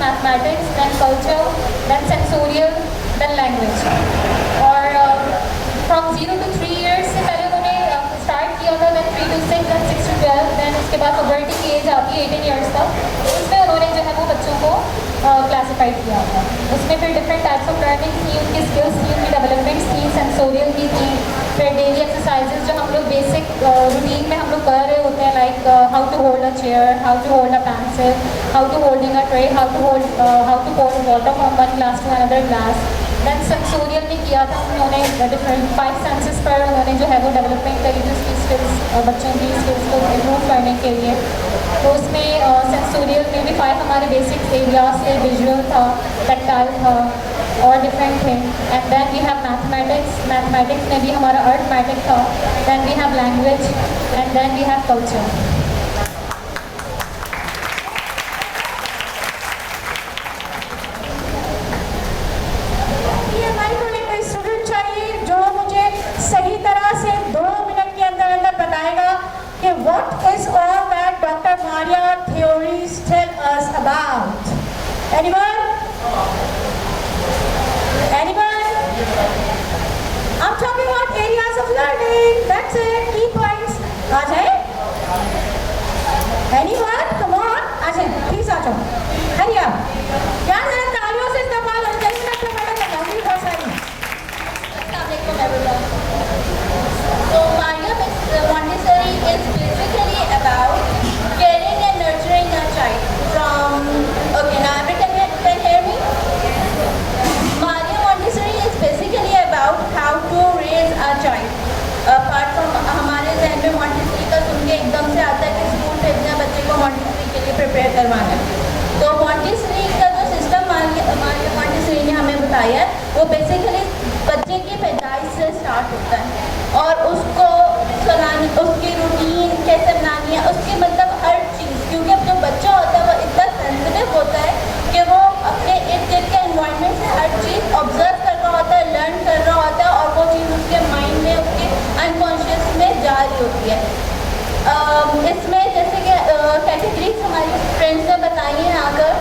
Mathematics, then culture, then sensorial, then language. और from 0 to 3 years से पहले उन्होंने स्टार्ट किया था, then 3 to 6, then 6 to 12, then उसके बाद पुबर्टी की एज आती है 18 years तक, उसमें उन्होंने जो है वो बच्चों को क्लासीफाइड किया था। उसमें फिर डिफरेंट टाइप्स ऑफ लर्निंग थी, उनकी स्किल्स थी, उनकी डेवलपमेंट्स थी, सेंसोरियल की थी, फिर डेली एक्सरसाइजेज जो हम लोग बेसिक रूटीन में हम लोग कर रहे होते हैं, like how to hold a chair, how to hold a pencil, how to holding a tray, how to pour water from one glass to another glass. Then sensorial में किया था उन्होंने, डिफरेंट 5 सेंसेस पर उन्होंने जो है वो डेवलपमेंट करी थी उसकी स्किल्स, बच्चों की स्किल्स को इम्प्रूव करने के लिए। तो उसमें सेंसोरियल में भी 5 हमारे बेसिक एरियाज थे, विजुअल था, टैक्टाइल था और डिफरेंट थे। And then we have mathematics, mathematics में भी हमारा अर्थमेटिक था, then we have language and then we have culture. What is all that Dr. Maria theories tell us about? Anyone? Anyone? I'm talking about areas of learning. That's it. Key points. Ajay? Anyone? Come on. Ajay, please Ajay. Hurry up. यार जरा तालियों से इस्तेमाल हो जाए ना, तो madam लगाऊंगी बहुत सारी। Assalamualaikum everyone. So Maria Montessori is basically about caring and nurturing a child from, okay now everyone can hear me? Maria Montessori is basically about how to raise a child. Apart from हमारे जहन में Montessori का सुन के एकदम से आता है कि स्कूल भेजना बच्चे को Montessori के लिए प्रिपेयर करवाना है। तो Montessori का जो सिस्टम Maria Montessori ने हमें बताया है वो बेसिकली बच्चे की पैदाइश से स्टार्ट होता है और उसको चलाने, उसकी रूटीन कैसे बनानी है, उसकी मतलब हर चीज़, क्योंकि अब जो बच्चा होता है वो इतना सेंसिटिव होता है कि वो अपने इर्द गिर्द के एनवायरनमेंट से हर चीज़ ऑब्जर्व कर रहा होता है, लर्न कर रहा होता है और वो चीज़ उसके माइंड में, उसके अनकॉन्शियस में जा रही होती है। इसमें जैसे कि कैटेगरीज हमारी फ्रेंड्स ने बताई हैं आकर,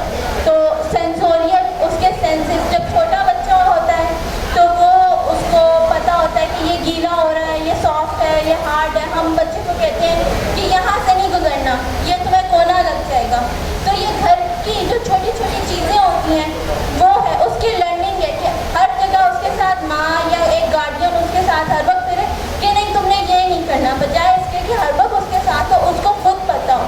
तो सेंसोरियल, उसके सेंसेस, जब छोटा बच्चा होता है तो वो उसको पता होता है कि ये गीला हो रहा है, ये सॉफ्ट है, ये हार्ड है। हम बच्चे को कहते हैं कि यहाँ से नहीं गुजरना, ये तुम्हें कोना लग जाएगा। तो ये घर की जो छोटी छोटी चीज़ें होती हैं वो है उसकी लर्निंग है कि हर जगह उसके साथ माँ या एक गार्डियन उसके साथ हर वक्त फिरे कि नहीं तुमने ये नहीं करना, बजाय इसके कि हर वक्त उसके साथ हो, उसको खुद पता हो।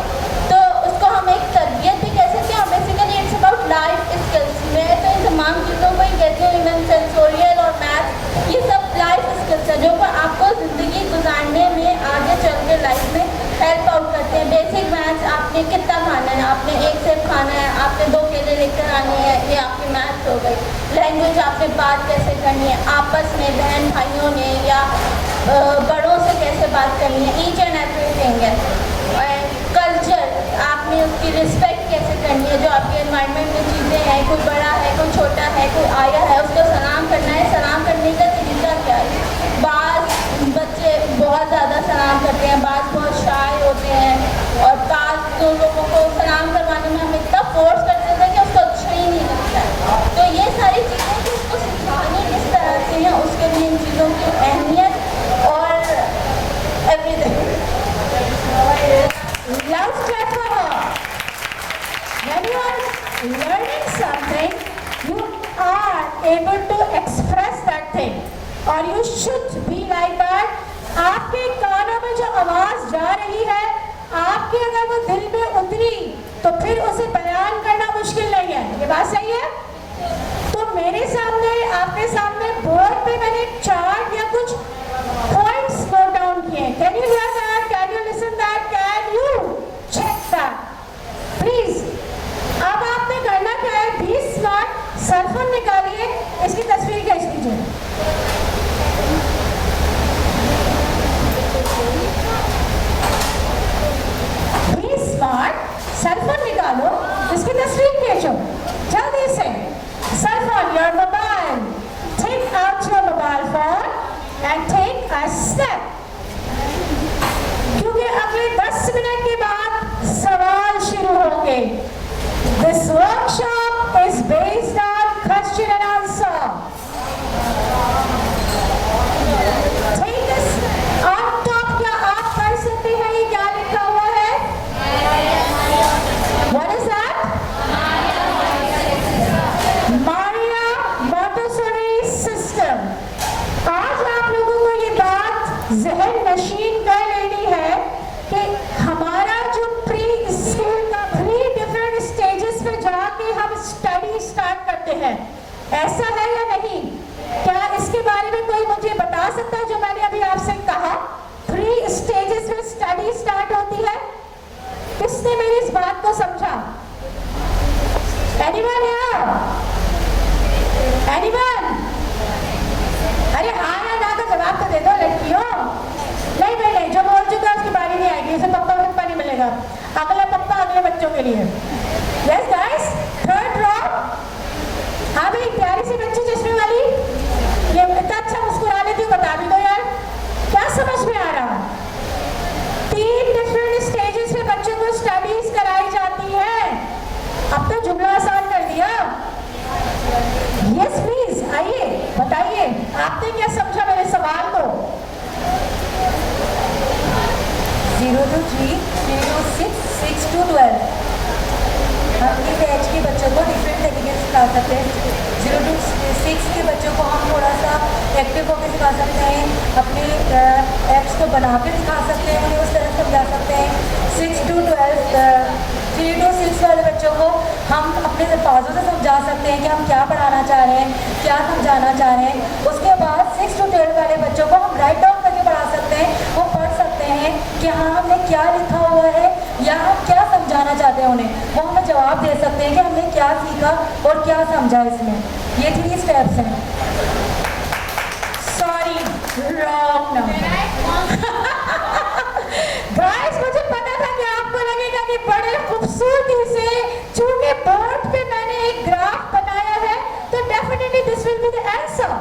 तो उसको हम एक तरबियत भी कह सकते हैं। Basically it's about life skills. मैं तो इन तमाम चीज़ों को ही कहती हूँ, इवन सेंसोरियल और मैथ, ये सब लाइफ स्किल्स है जो आपको ज़िंदगी गुजारने में आगे चल के लाइफ में हेल्प आउट करते हैं। बेसिक मैथ्स, आपने कितना खाना है, आपने एक सेब खाना है, आपने 2 केले लेकर आने हैं, ये आपकी मैथ्स हो गई। लैंग्वेज, आपने बात कैसे करनी है आपस में बहन भाइयों ने या बड़ों से कैसे बात करनी है, ईच एंड एवरीथिंग है। कल्चर, आपने उसकी रिस्पेक्ट कैसे करनी है, जो आपके एनवायरनमेंट में चीज़ें हैं, कोई बड़ा है, कोई छोटा है, कोई आया है, उसको सलाम करना है, सलाम करने का तरीका क्या है। बाज़ बच्चे बहुत ज़्यादा सलाम करते हैं, बाज़ बहुत शाय होते हैं और बाज़ तो लोगों को सलाम करवाने में हम इतना फोर्स करते थे कि उसको अच्छा ही नहीं लगता है। तो ये सारी चीज़ें कि उसको सिखानी किस तरह से हैं, उसके लिए इन चीज़ों की अहमियत और everything. Loud clap for her. When you are learning something, you are able to express that thing, or you should be like that. आपके कानों में जो आवाज़ जा रही है, आपके अगर वो दिल में उतरी तो फिर उसे बयान करना मुश्किल नहीं है। ये बात सही है? तो मेरे सामने, आपके सामने बोर्ड पे मैंने एक चार्ट या कुछ पॉइंट्स नोट डाउन किए। Can you hear that? Can you listen that? Can you check that please? अब आपने करना क्या है, 20 स्मार्ट सेलफोन निकालिए, इसकी तस्वीर खींच लीजिए। स्मार्ट सेलफोन निकालो, इसकी तस्वीर खींचो जल्दी से। Cellphone, your mobile, take out your mobile phone and start करते हैं, ऐसा है या नहीं? क्या इसके बारे में कोई मुझे बता सकता है जो मैंने अभी आपसे कहा? 3 स्टेजेस में स्टडी स्टार्ट होती है। किसने मेरी इस बात को समझा? Anyone here? एनीवन? अरे हाँ या ना का जवाब तो दे दो लड़कियों। नहीं भाई नहीं, जो बोल चुका है उसकी बारी नहीं आएगी, उसे पप्पा पप्पा नहीं मिलेगा। अगला पप्पा अगले बच्चों के लिए। Yes guys, third row. हाँ भाई, प्यारी सी बच्ची चश्मे वाली, ये इतना अच्छा मुस्कुरा लेती हूँ, बता भी दो यार, क्या समझ में आ रहा? 3 डिफरेंट स्टेजेस में बच्चों को स्टडीज कराई जाती है। अब तो जुमला आसान कर दिया। यस प्लीज, आइए बताइए आपने क्या समझा मेरे सवाल को? 0 to 3, 3 to 6, 6 to 12। हम इस एज के बच्चों को डिफरेंट तरीके से सिखा सकते हैं। 0 to 6 के बच्चों को हम थोड़ा सा एक्टिव होकर सिखा सकते हैं, अपने एप्स को बना कर सिखा सकते हैं, उन्हें उस तरह समझा सकते हैं। 6 to 12, 3 to 6 वाले बच्चों को हम अपने अल्फाजों से समझा सकते हैं कि हम क्या पढ़ाना चाह रहे हैं, क्या समझाना चाह रहे हैं। उसके बाद 6 to 12 वाले बच्चों को हम राइट डाउन करके पढ़ा सकते हैं, वो पढ़ सकते हैं कि हाँ हमने क्या लिखा हुआ है या हम क्या समझाना चाहते हैं उन्हें, वो हमें जवाब दे सकते हैं कि हमने क्या सीखा और क्या समझा इसमें। ये 3 स्टेप्स हैं। Sorry, wrong number. गाइस, मुझे पता था कि आपको लगेगा कि बड़े खूबसूरती से, चूंकि बोर्ड पे मैंने एक ग्राफ बनाया है, तो definitely this will be the answer.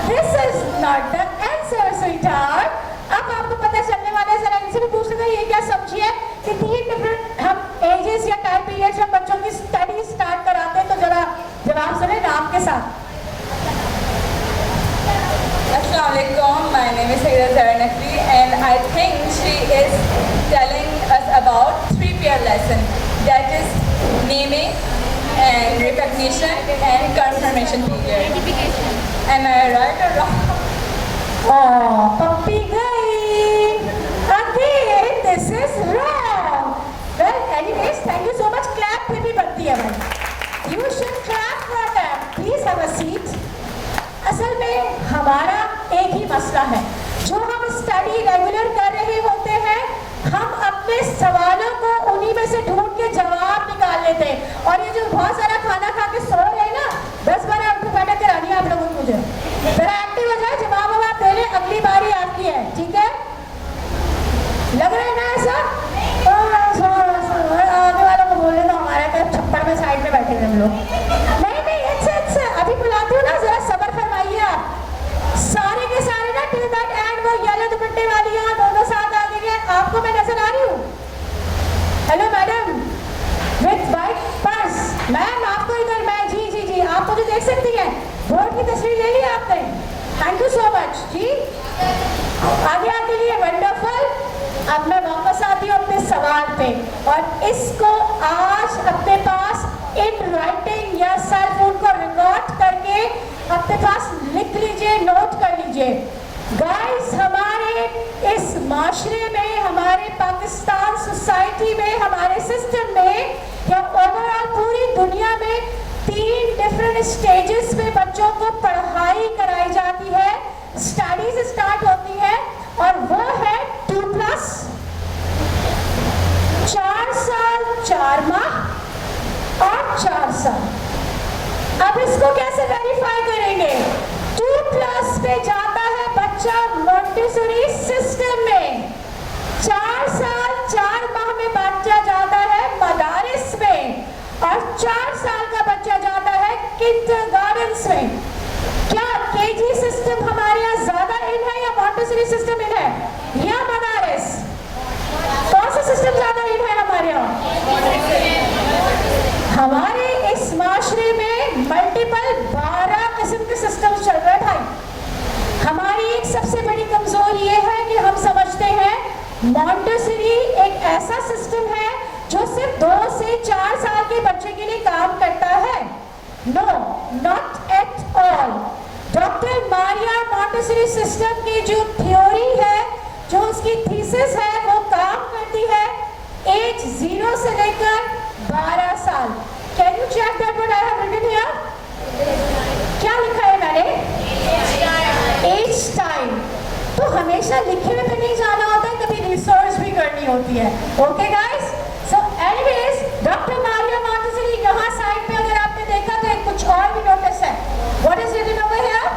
This is not the answer sweetheart. अब आपको पता चलने वाला है, जरा इनसे भी पूछ लेते हैं ये क्या समझिए कि 3 डिफरेंट हम एजेस या टाइम पीरियड्स में बच्चों की स्टडी स्टार्ट कराते हैं। तो जरा जवाब सुने नाम के साथ। Assalamualaikum, my name is Sayyida Zara Naqvi and I think she is telling us about 3 peer lesson, that is naming and recognition and confirmation period. Am I right or wrong? Oh, puppy gay. Again, this is wrong. Well, anyways, thank you so much. Clap फिर भी बनती है भाई। You should clap for them. Please have a seat. असल में हमारा एक ही मसला है, जो हम स्टडी रेगुलर कर रहे होते हैं, हम अपने सवालों को उन्हीं में से ढूंढ के जवाब निकाल लेते हैं। और ये जो बहुत सारा खाना खा के सो रहे हैं ना, 10-12 उठ के बैठक करानी है आप लोगों को। मुझे जरा एक्टिव हो जाए, जवाब आप दे लें, अगली बारी आपकी है, ठीक है? लग रहा है ना ऐसा? आगे वालों को बोल देना हमारे तो छप्पर में साइड में बैठे हम लोग। नहीं नहीं, अच्छा अभी बुलाती हूँ ना, जरा सब्र फरमाइए आप। सारे के सारे ना टिल दैट एंड वो येलो दुपट्टे वाली यहाँ दोनों साथ आ गई हैं। आपको मैं नजर आ रही हूँ? Hello madam with white purse, ma'am आपको इधर, मैं जी आप मुझे देख सकती हैं, बोर्ड की तस्वीर ले ली आपने, थैंक यू सो मच जी। आगे आके लिए वंडरफुल। अब मैं वापस आती हूँ अपने सवाल पे, और इसको आज अपने पास इन राइटिंग या सेल फोन को रिकॉर्ड करके अपने पास लिख लीजिए, नोट कर लीजिए। गाइस, हमारे इस माशरे में, हमारे पाकिस्तान सोसाइटी में, हमारे सिस्टम में या ओवरऑल पूरी दुनिया में 3 डिफरेंट स्टेजेस में बच्चों को पढ़ाई कराई जाती है, स्टडीज स्टार्ट होती है, और वो है 2+, 4 साल 4 माह और 4 साल। अब इसको कैसे वेरीफाई करेंगे? 2+ पे जाता है बच्चा मॉन्टेसरी सिस्टम में, 4 साल 4 माह में बच्चा जाता है मदारिस में, और 4 साल का बच्चा जाता है किंडरगार्टन्स में। क्या केजी सिस्टम हमारे यहाँ ज्यादा इन है या मॉन्टेसरी सिस्टम इन है या मदारिस? कौन सा सिस्टम ज्यादा इन है हमारे यहाँ? हमारे इस माशरे में मल्टीपल 12 किस्म के सिस्टम चल रहे हैं भाई। हमारी एक सबसे बड़ी कमजोरी ये है कि हम समझते हैं मॉन्टेसरी एक ऐसा सिस्टम है जो सिर्फ 2 से 4 साल के बच्चे के लिए काम करता है। No, not at all. Doctor Maria Montessori system की जो थ्योरी है, जो उसकी थीसिस है, वो काम करती है एज 0 से लेकर 12 साल। Can you check that? हमेशा लिखे में भी नहीं जाना होता है, कभी रिसर्च भी करनी होती है. Okay guys, so anyways doctor Maria Montessori यहाँ साइड पे अगर आपने देखा तो एक कुछ और भी नोटिस है. What is written over here?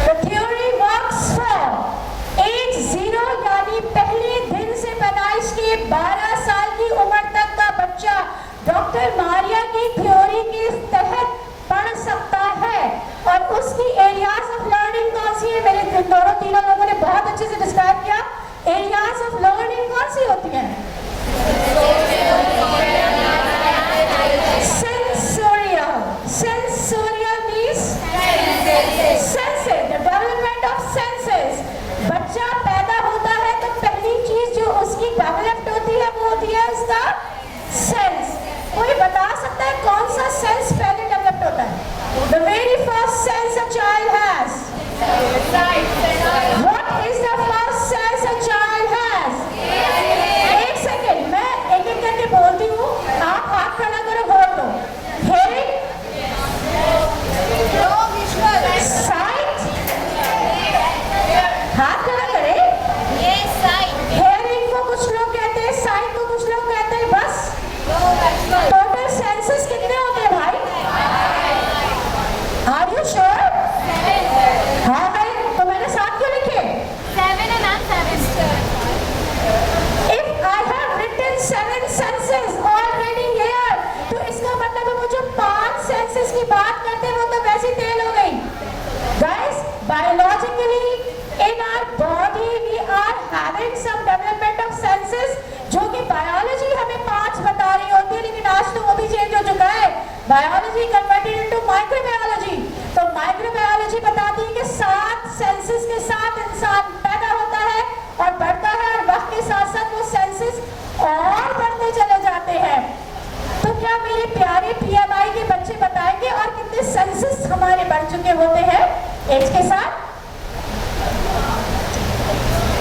The theory works for age 0 यानी पहले दिन से पैदाइश के 12 साल की उम्र तक का बच्चा डॉक्टर मारिया की थ्योरी के तहत पढ़ सकता है. और उसकी एरियाज ऑफ लर्निंग कौन सी है? मेरे तीनों लोगों ने बहुत अच्छे से डिस्क्राइब किया. एरियाज ऑफ लर्निंग कौन सी होती है? Sensorial. Sensorial means senses, the development of senses. बच्चा पैदा होता है तो पहली चीज जो उसकी डेवलप्ड होती है वो होती है उसका सेंस. कोई बता सकता है कौन सा सेंस पहले डेवलप्ड होता है? The very first sense a child has. What is the first sense a child has? एक सेकेंड, मैं एक एक करके बोलती हूँ, आप हाथ खड़ा करो, बोल दो. Hearing, sight, हाथ खड़ा करे. Hearing को कुछ लोग कहते हैं, sight को कुछ लोग कहते हैं. बस टोटल सेंसेस कितने होते हैं भाई? Are you sure? हाँ भाई, तो मैंने 7 क्यों लिखे? 7 and I'm 7. If I have written 7 senses already here, तो इसका मतलब है वो जो 5 senses की बात करते हैं वो तो वैसे ही तेल हो गई. Guys, biologically in our body we are having some development of senses जो कि बायोलॉजी हमें 5 बता रही होती है, लेकिन आज तो वो भी चेंज हो चुका है. Biology converted into microbiology. तो माइक्रोबायोलॉजी बताती है कि 7 सेंसेस के साथ इंसान पैदा होता है और बढ़ता है, और वक्त के साथ साथ वो सेंसेस और बढ़ते चले जाते हैं. तो क्या मेरे प्यारे PMI के बच्चे बताएंगे और कितने सेंसेस हमारे बढ़ चुके होते हैं एज के साथ?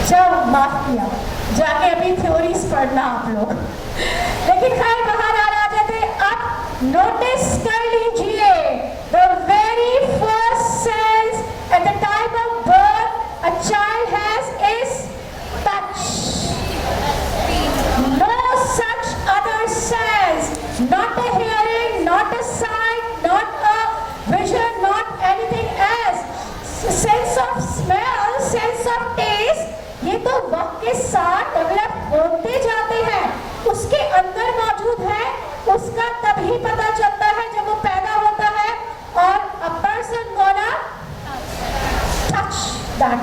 चलो माफ किया, जाके अभी थ्योरीज पढ़ना आप लोग. लेकिन खैर बाहर आ जाते. अब नोटिस कर लीजिए, the very first sense at the time of birth a child has is touch. No such other sense, not a hearing, not a sight, not a vision, not anything else. Sense of smell, sense of taste, ये तो वक्त के साथ develop होते जाते हैं. उसके अंदर मौजूद है, उसका तभी पता चलता है जब वो पैदा होता है. और a person gonna touch that.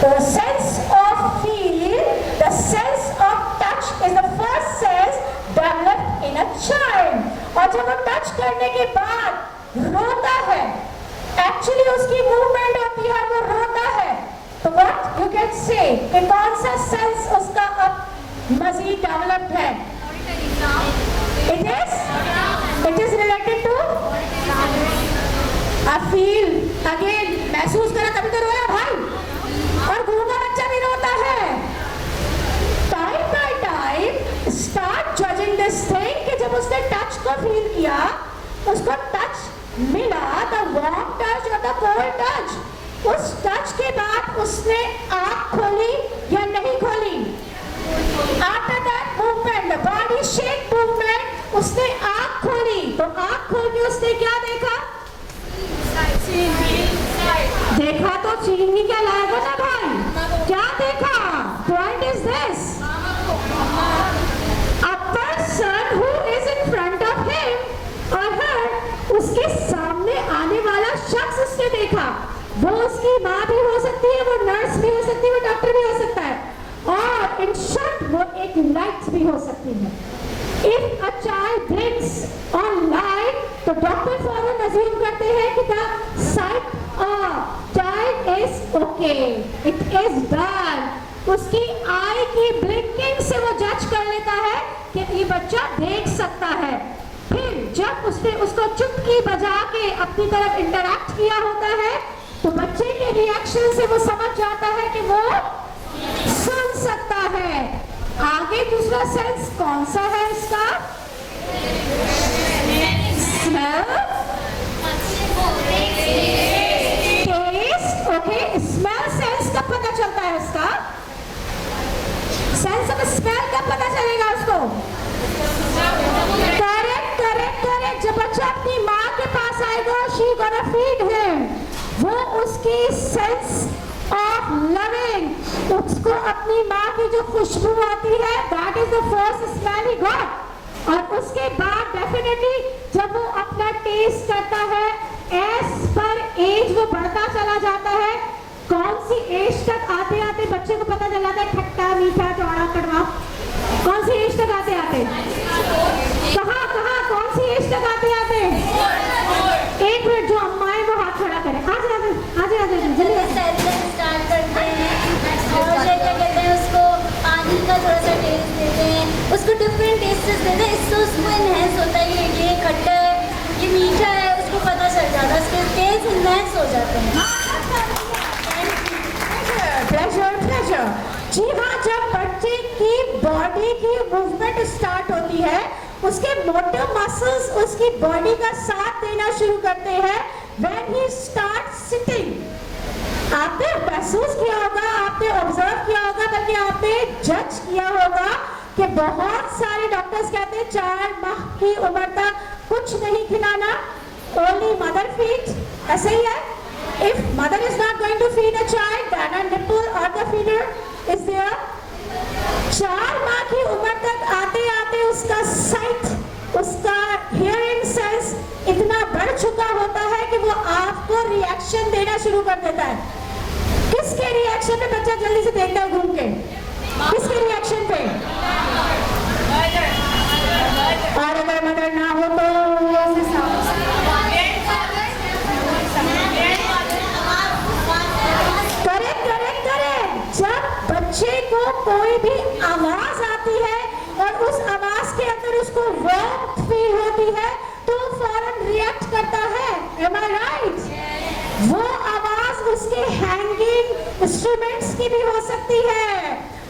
The sense of feel, the sense of touch is the first sense developed in a child. और जब वो टच करने के बाद रोता है, एक्चुअली उसकी मूवमेंट होती है और वो रोता है, तो what you can say कि कौन सा सेंस उसका अब मजीद डेवलप्ड है? It is related to a feel. Again, महसूस करा तभी तो रोया भाई. और गूंगा बच्चा भी रोता है. Time by time, start judging this thing कि जब उसने टच को फील किया, उसको टच मिला, the warm touch or the cold touch. उस टच के बाद उसने आँख खोली या नहीं खोली? After that movement, the body shake movement, उसने आँख खोली. तो आँख खोल के उसने क्या देखा? देखा तो चीनी क्या लाएगा ना भाई? क्या देखा? Point is this. A person who is in front of him or her, उसके सामने आने वाला शख्स उसने देखा. वो उसकी माँ भी हो सकती है, वो नर्स भी हो सकती है, वो डॉक्टर भी हो सकता है, और इन शॉर्ट वो एक लाइट भी हो सकती है. If a child blinks on light, तो डॉक्टर फौरन अज्यूम करते हैं कि the sight of child is okay, it is done. उसकी आई की ब्लिंकिंग से वो जज कर लेता है कि ये बच्चा देख सकता है. फिर जब उसने उसको चुटकी बजा के अपनी तरफ इंटरैक्ट किया होता है, तो बच्चे के रिएक्शन से वो समझ जाता है कि वो सुन सकता है. आगे दूसरा सेंस कौन सा है इसका? Smell, taste. Okay, smell sense feed him. वो उसकी सेंस ऑफ लविंग, उसको अपनी माँ की जो खुशबू आती है, that is the first smell he got. और उसके बाद डेफिनेटली जब वो अपना टेस्ट करता है, एज पर एज वो बढ़ता चला जाता है। कौन सी एज तक आते आते बच्चे को पता चल जाता है खट्टा मीठा चौड़ा कड़वा? कौन सी एज तक आते आते? कहाँ कहाँ कौन सी एज तक आते आते? एक मिनट, जो अम्माएं वो हाथ खड़ा करें। आज जल्दी स्टार्ट करते हैं और ये क्या कहते हैं, उसको पानी का थोड़ा सा टेस्ट देते हैं, उसको डिफरेंट टेस्ट्स देते हैं, इससे उसको इनहेंस होता है कि ये खट्टा है, ये मीठा है, उसको पता चल जाता है, उसके टेस्ट इनहेंस हो जाते हैं। प्लेजर। जी हाँ, जब बच्चे की बॉडी की मूवमेंट स्टार्ट होती है, उसके मोटर मसल्स उसकी बॉडी का साथ देना शुरू करते हैं। When he starts sitting, आपने महसूस किया होगा, आपने ऑब्जर्व किया होगा, बल्कि आपने जज किया होगा कि बहुत सारे डॉक्टर्स कहते हैं 4 माह की उम्र तक कुछ नहीं खिलाना, only mother feeds। ऐसे ही है। If mother is not going to feed a child, then a nipple or the feeder is there। 4 माह की उम्र तक आते आते उसका साइट, उसका हियरिंग सेंस इतना बढ़ चुका होता है कि वो आपको रिएक्शन देना शुरू कर देता है। किसके रिएक्शन पे बच्चा जल्दी से देखता है घूम के? किसके रिएक्शन पे? और अगर मदर ना हो तो करेक्ट। जब बच्चे को कोई भी आवाज आती है और उस आवाज के अंदर उसको वार्मथ फील होती है तो फौरन रिएक्ट करता है। Am I right? वो आवाज उसके हैंगिंग इंस्ट्रूमेंट्स की भी हो सकती है,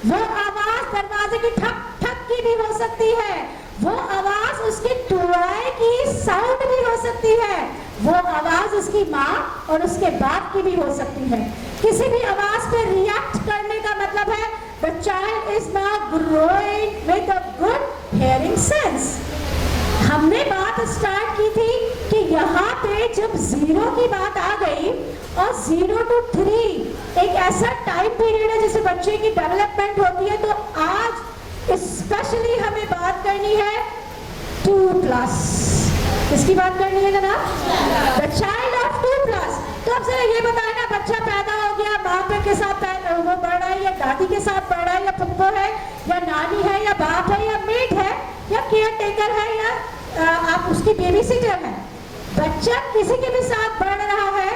वो आवाज दरवाजे की ठक ठक की भी हो सकती है, वो आवाज उसकी टॉय की साउंड भी हो सकती है, वो आवाज उसकी माँ और उसके बाप की भी हो सकती है। किसी भी आवाज पे रिएक्ट करने का मतलब है the child is now growing with a good hearing sense। हमने बात स्टार्ट की थी कि यहाँ पे जब 0 की बात आ गई और 0 to 3 एक ऐसा टाइम पीरियड है जिससे बच्चे की डेवलपमेंट होती है, तो आज स्पेशली हमें बात करनी है 2+। किसकी बात करनी है जनाब? The child of 2+। तो अब जरा ये बताए ना, बच्चा पैदा हो गया, माँ पे के साथ वो बढ़ रहा है या दादी के साथ बढ़ रहा है या फुप्पो है या नानी है या बाप है या मेट है या केयर टेकर है या आप उसकी बेबी सिटर है, बच्चा किसी के भी साथ बढ़ रहा है,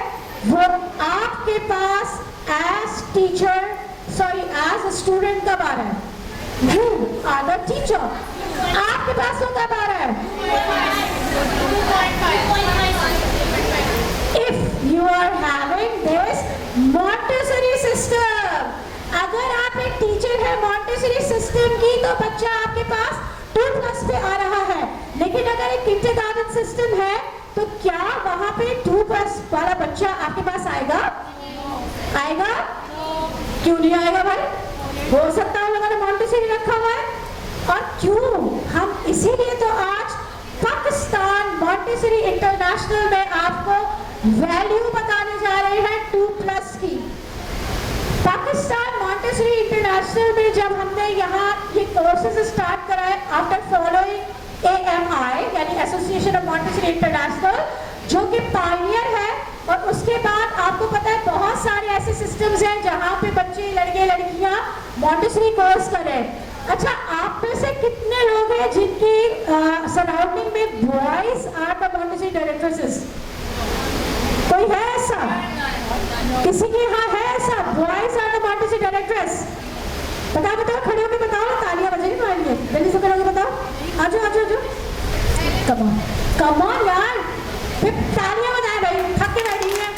वो आपके पास एज टीचर एज स्टूडेंट कब आ रहा है? You are the teacher. आपके पास वो कब आ रहा है? If you are having this Montessori system, अगर आप एक टीचर है Montessori system की, तो बच्चा आपके पास 2+ पे आ रहा है। लेकिन अगर एक kindergarten system है तो क्या वहां पे 2+ वाला बच्चा आपके पास आएगा? आएगा? क्यों नहीं आएगा भाई? हो सकता है लोगों ने Montessori रखा हुआ है। और क्यों? हम इसीलिए तो आज पाकिस्तान Montessori इंटरनेशनल में आपको वैल्यू बताने जा रहे हैं 2+ की। पाकिस्तान Montessori इंटरनेशनल में जब हमने यहाँ ये कोर्सेज स्टार्ट कराए आफ्टर फॉलोइंग AMI यानी एसोसिएशन ऑफ Montessori इंटरनेशनल, जो कि पायनियर है, और उसके बाद आपको पता है बहुत सारे ऐसे सिस्टम्स हैं जहाँ पे बच्चे लड़के लड़कियाँ Montessori कोर्स करें। अच्छा, आप में से कितने लोग हैं जिनकी सराउंडिंग में boys are the Montessori directresses? कोई है ऐसा? किसी के यहाँ है ऐसा? Boys are the Montessori directress? बताओ, खड़े होकर बताओ ना, तालियां बजेगी तुम्हारे लिए। जल्दी से खड़े होकर बताओ। आजो। कम ऑन यार, फिर तालियां बजाएं भाई, थक के बैठी है,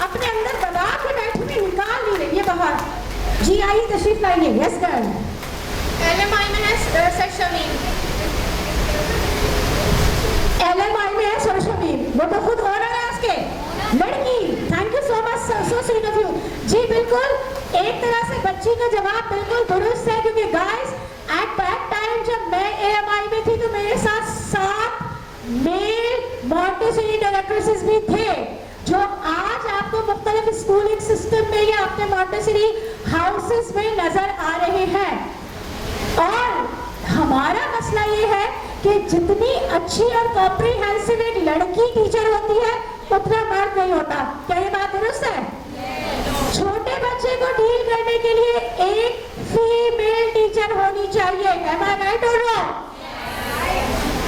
अपने अंदर दबा के बैठी हुई निकाल नहीं रही है बाहर। जी आइए, तशरीफ लाइए। Yes girl. LMI में है सर शमीम। LMI में है सर शमीम, वो तो खुद ओनर है उसके, लड़की। Thank you so much, so sweet of you. जी बिल्कुल, एक तरह से बच्ची का जवाब बिल्कुल दुरुस्त है, क्योंकि गाइस एट दैट टाइम जब मैं AMI में थी तो मेरे साथ 7 मेल Montessori डायरेक्ट्रेसेस भी थे। सिस्टम में या अपने मॉन्टेसरी हाउसेस में नजर आ रहे हैं। और हमारा मसला ये है कि जितनी अच्छी और कॉम्प्रिहेंसिव एक लड़की टीचर होती है उतना मर्द नहीं होता। क्या ये बात दुरुस्त है? छोटे बच्चे को डील करने के लिए एक फीमेल टीचर होनी चाहिए। Am I right or wrong?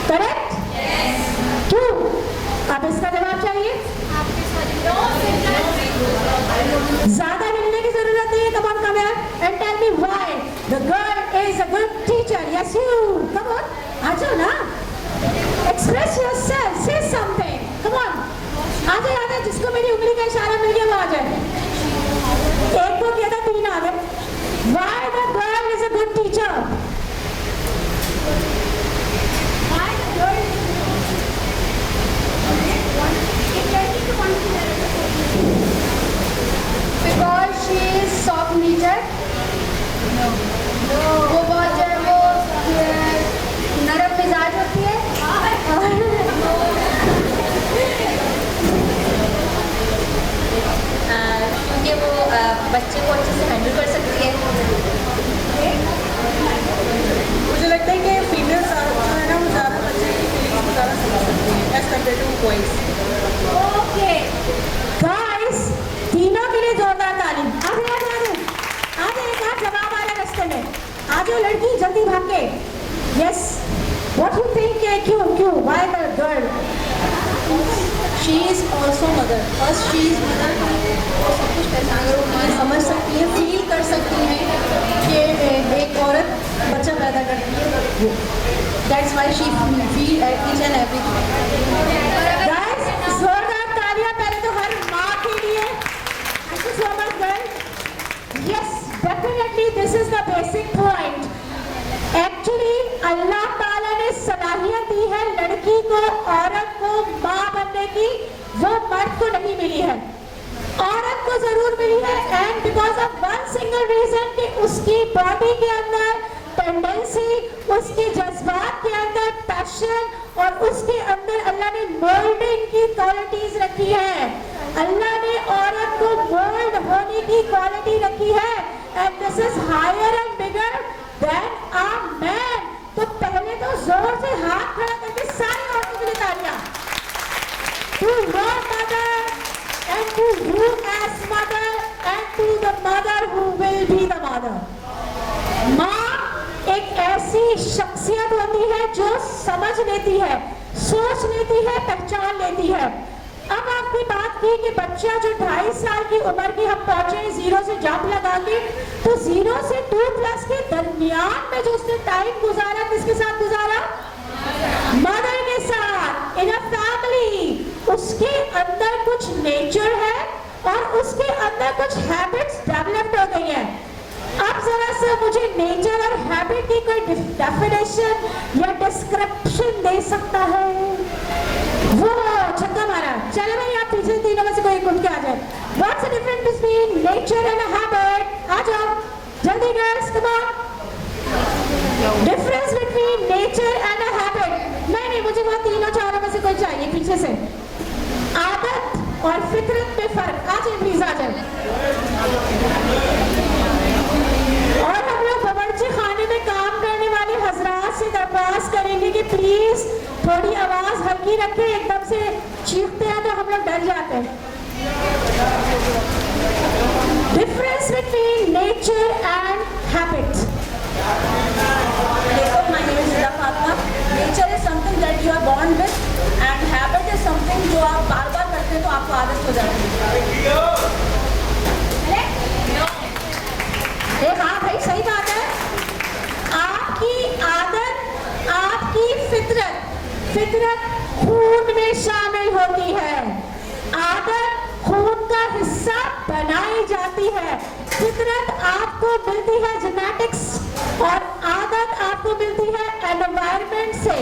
Correct? क्यों? अब इसका जवाब चाहिए। ज्यादा मिलने की जरूरत नहीं है। Come on, come here and tell me why the girl is a good teacher. Yes, you. Come on. आ जाओ ना। Express yourself. Say something. Come on. आ जाए जिसको मेरी उंगली का इशारा मिल गया वो आ जाए। एक को किया था 3 आ गए। Why the girl is a good teacher? Why the girl is Because she is soft natured. वो बहुत जो है वो नरम मिजाज होती है। क्योंकि वो बच्चे को अच्छे से हैंडल कर सकती है। मुझे लगता है कि फीमेल जो है ना वो ज़्यादा बच्चे की फीलिंग्स को ज़्यादा समझ सकती हैं as compare to boys. Okay guys, तीनों के लिए जोरदार ताली। आगे एक बार जवाब आ रहा है रास्ते में। आ जाओ लड़की, जल्दी भाग के। Yes, what you think? क्यों why the girl? She is also mother. First she is mother, वो सब कुछ पहचान सकती है, समझ सकती है, फील कर सकती है कि एक औरत बच्चा पैदा करती है। That's why she feel each and everything. Guys, जोरदार तालियां पहले तो हर माँ के लिए। Thank you so much girl. Yes, definitely this is the basic point. Actually अल्लाह ताला ने सलाहियत दी है लड़की को, औरत को माँ बनने की, वो मर्द को नहीं मिली है। औरत को जरूर मिली है, and because of one single reason कि उसकी बॉडी के अंदर टेंडेंसी, उसके जज्बात के अंदर पैशन और उसके अंदर अल्लाह ने मोल्डिंग की क्वालिटीज रखी है। अल्लाह ने औरत को मोल्ड होने की क्वालिटी रखी है, and this is higher and bigger than a man. तो पहले तो जोर से हाथ खड़ा करके सारी औरतों के लिए तालियां। To your mother and to you as mother and to the mother who will be the mother. माँ एक ऐसी शख्सियत होती है जो समझ लेती है, सोच लेती है, पहचान लेती है। अब आपने बात की कि बच्चा जो 2.5 साल की उम्र की हम पहुंचे 0 से जंप लगा के, तो 0 से 2+ के दरमियान में जो उसने टाइम गुजारा, किसके साथ गुजारा? मदर के साथ, इन अ फैमिली। उसके अंदर कुछ नेचर है और उसके अंदर कुछ हैबिट्स डेवलप्ड हो गई हैं। अब जरा सा मुझे नेचर और हैबिट की कोई डेफिनेशन या डिस्क्रिप्शन दे सकता है? वो छक्का मारा। चलो भाई, आप पीछे तीनों में से कोई उठ के आ जाए। What's the difference between nature and habit? आ जाओ जल्दी girls, come on. Difference between nature and habit. नहीं, मुझे वो तीनों चारों में से कोई चाहिए पीछे से। आदत और फितरत में फर्क। आ जाए प्लीज, आ जाए। और हम लोग बावर्ची खाने में काम करने वाले हजरात से दरख्वास्त करेंगे कि प्लीज थोड़ी आवाज हल्की रखें। एकदम से चीखते हैं तो हम लोग डर जाते हैं। Difference between nature and habit. देखो, my name is Fatima. Nature is something that you are born with, and habit is something जो आप बार बार करते हैं तो आपको आदत हो जाती है। हाँ भाई, सही बात है। आपकी आदत, आपकी फितरत खून में शामिल होती है। आदत खून का हिस्सा बनाई जाती है। फितरत आपको मिलती है जेनेटिक्स और आदत आपको मिलती है एनवायरनमेंट से।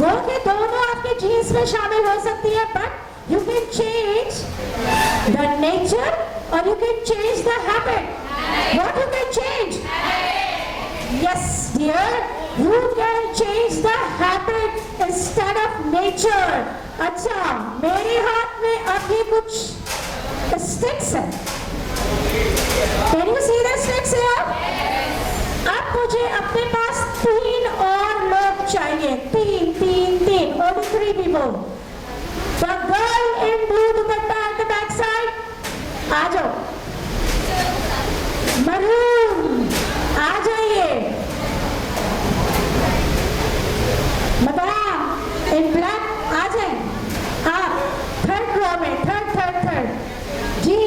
गो के दोनों आपके जीन्स में शामिल हो सकती है, but you can change the nature और you can change the habit. What you can change? Yes, dear, you can change the habit instead of nature. अच्छा, मेरे हाथ में अभी कुछ स्टिक्स है। Can you see the sticks here? अब मुझे अपने पास 3 और लोग चाहिए, 3 only 3 people. The girl in blue dupatta at the back side, आ जाओ. Maroon, आ जाइए. Madam in black, आ जाए. आप थर्ड रो में, थर्ड. जी,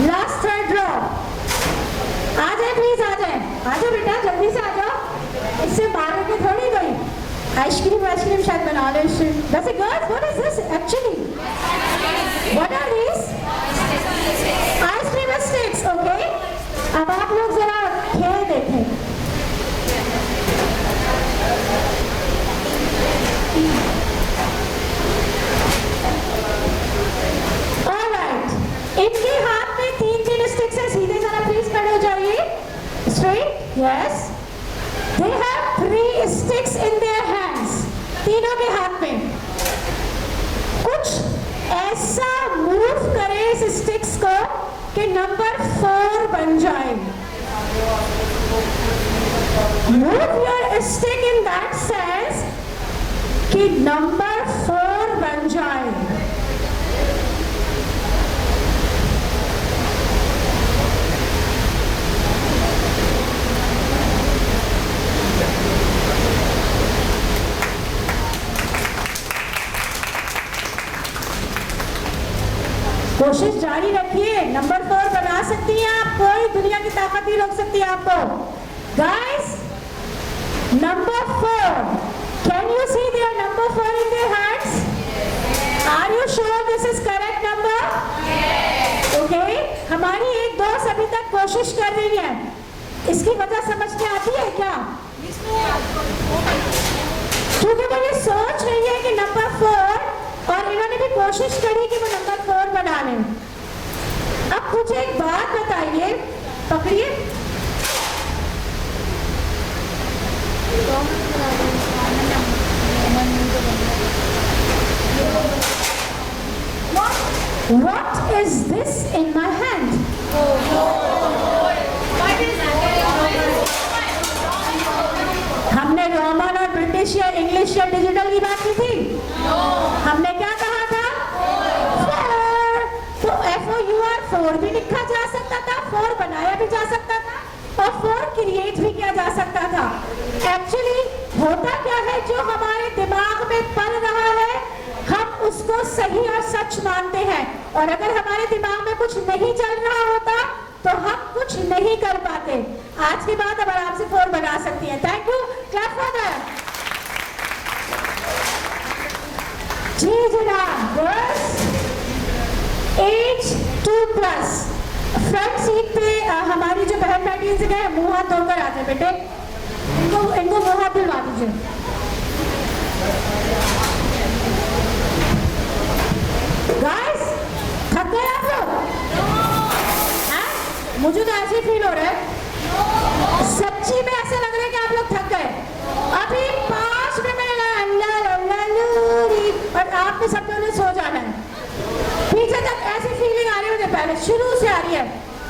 लास्ट थर्ड रो. आ जाए प्लीज, आ जाए बेटा, जल्दी से आ जाओ. इससे बाहर के थोड़ी गई. आइसक्रीम शायद बना ले. वैसे girls, what is this actually? What are these? Ice cream sticks. Okay, अब आप लोग जरा खेल देखें. ऑलराइट, इनके हाथ में 3 स्टिक्स है. सीधे जरा प्लीज खड़े हो जाइए. Straight. Yes, they have 3 sticks in their hands. तीनों के हाथ में कुछ ऐसा मूव करें इस स्टिक्स को कि नंबर 4 बन जाए. Move your stick in that sense कि नंबर 4 बन जाए. कोशिश जारी रखिए, नंबर 4 बना सकती हैं आप. कोई दुनिया की ताकत नहीं रोक सकती आपको. Guys, number 4, can you see their number 4 in their hands? Are you sure this is correct number? Okay, हमारी एक दोस्त अभी तक कोशिश कर रही है. इसकी वजह समझ में आती है क्या? क्योंकि वो ये सोच रही है कि नंबर 4, और इन्होंने भी कोशिश करी कि वो नंबर 4 बना लें. अब मुझे एक बात बताइए, पकड़िए. What is this in my hand? हमने रोमन और ब्रिटिश या इंग्लिश या डिजिटल की बात की थी. हमने क्या कहा था? 4. तो FOUR 4 भी लिखा जा सकता था, 4 बनाया भी जा सकता था, और 4 क्रिएट भी किया जा सकता था. एक्चुअली होता क्या है, जो हमारे दिमाग में पल रहा है हम उसको सही और सच मानते हैं, और अगर हमारे दिमाग में कुछ नहीं चल रहा होता तो हम कुछ नहीं कर पाते. आज के बाद अब आराम से 4 बना सकती हैं. Thank you, clap for that. जी जनाब, बस एज 2+. फ्रंट सीट पे हमारी जो बहन बैठी है, इनसे मुंह हाथ धोकर आ जाए बेटे. इनको मुंह हाथ धुलवा दीजिए. गाइस, थक गए आप लोग? मुझे तो ऐसे फील हो रहा है, सच्ची में ऐसा लग रहा है कि आप लोग थक गए. अभी 5 मिनट और आपने सब लोगों ने सो जाना है. पीछे तक ऐसी फीलिंग आ रही है मुझे, पहले शुरू से आ रही है.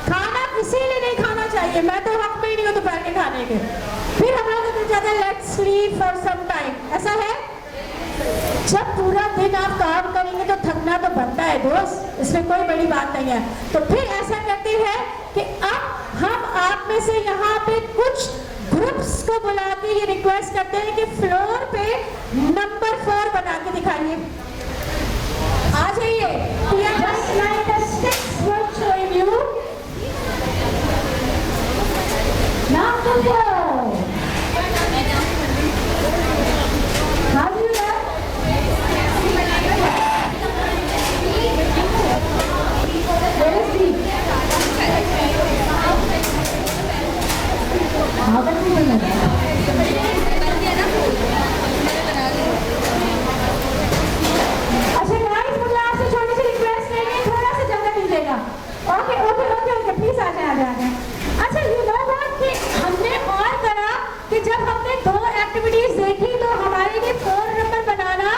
खाना इसीलिए नहीं खाना चाहिए, मैं तो हक में ही नहीं हूँ दोपहर के खाने के. फिर हम लोग इतने ज्यादा let's sleep for some time, ऐसा है. जब पूरा दिन आप काम करेंगे तो थकना तो बनता है दोस्त, इसमें कोई बड़ी बात नहीं है. तो फिर ऐसा करते हैं कि अब हम आप में से यहाँ पे कुछ ग्रुप्स को बुला के ये रिक्वेस्ट करते हैं कि फ्लोर पे नंबर 4 बना के दिखाइए. आ जाइए. अच्छा गाइस, मुझे आपसे छोटी सी रिक्वेस्ट है कि थोड़ा सा जगह दीजिएगा. Okay okay okay okay, please आ जाए. अच्छा, यू नो व्हाट, कि हमने और करा कि जब हमने 2 एक्टिविटीज देखी तो हमारे लिए 4 नंबर बनाना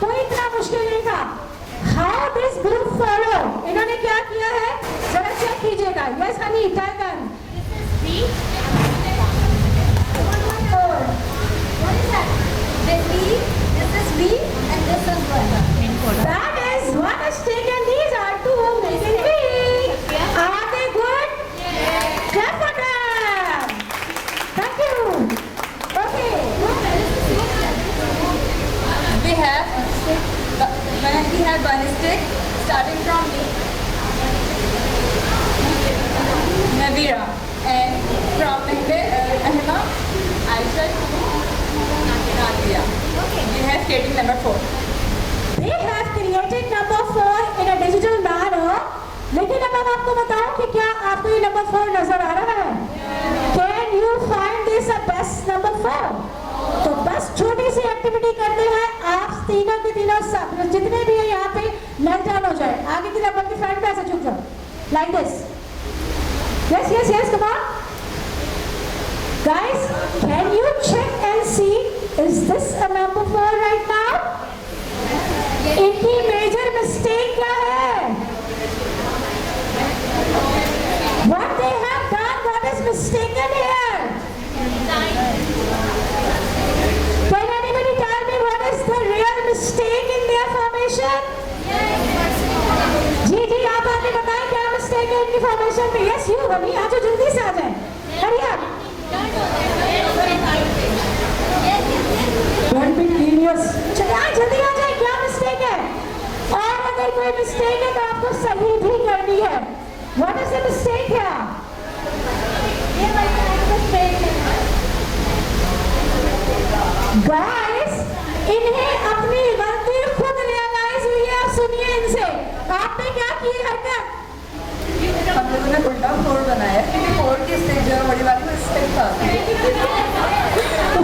कोई इतना मुश्किल नहीं था. हाउ दिस ग्रुप फॉलो, इन्होंने क्या किया है जरा चेक कीजिए. बेटा. Yes, honey, tell them. This is 4. What is that? This is V, and this is 1. That is one mistake and these are two making B. Are they good? Yes. Clap for them. Thank you. Okay. We have one stick starting from Navira, and from Ahima, Aisha to Nadia. We have skating number 4. They have created number 4 in a digital manner. लेकिन अब मैं आपको बताऊं कि क्या आपको ये number 4 नजर आ रहा है? Can you find this a best number 4? तो बस छोटी सी एक्टिविटी करते हैं. आप तीनों के तीनों सब जितने भी हैं यहाँ पे नल डाउन हो जाए. आगे की तरफ अपनी फ्रंट पे ऐसे झुक जाओ. Like this. Yes, yes, yes. Come on. Guys, can you check and see? Is this a number 4 right now? इनकी मेजर मिस्टेक क्या है? What they have done, what is mistaken here? Can anybody tell me what is the real mistake in their formation? जी जी आप आगे बताएं क्या mistake है इनकी formation में. Yes, you honey, आ जाओ जल्दी से आ जाए. Hurry up. Don't be curious. चलिए जल्दी आ जाए. क्या मिस्टेक है? और अगर कोई मिस्टेक है तो आपको सही भी करनी है. What is the mistake here? Guys, इन्हें अपनी गलती खुद रियलाइज हुई है. सुनिए इनसे. आपने क्या की हरकत? हम लोगों ने उल्टा 4 बनाया क्योंकि 4 की स्टेज जो बड़ी वाली मिस्टेक था.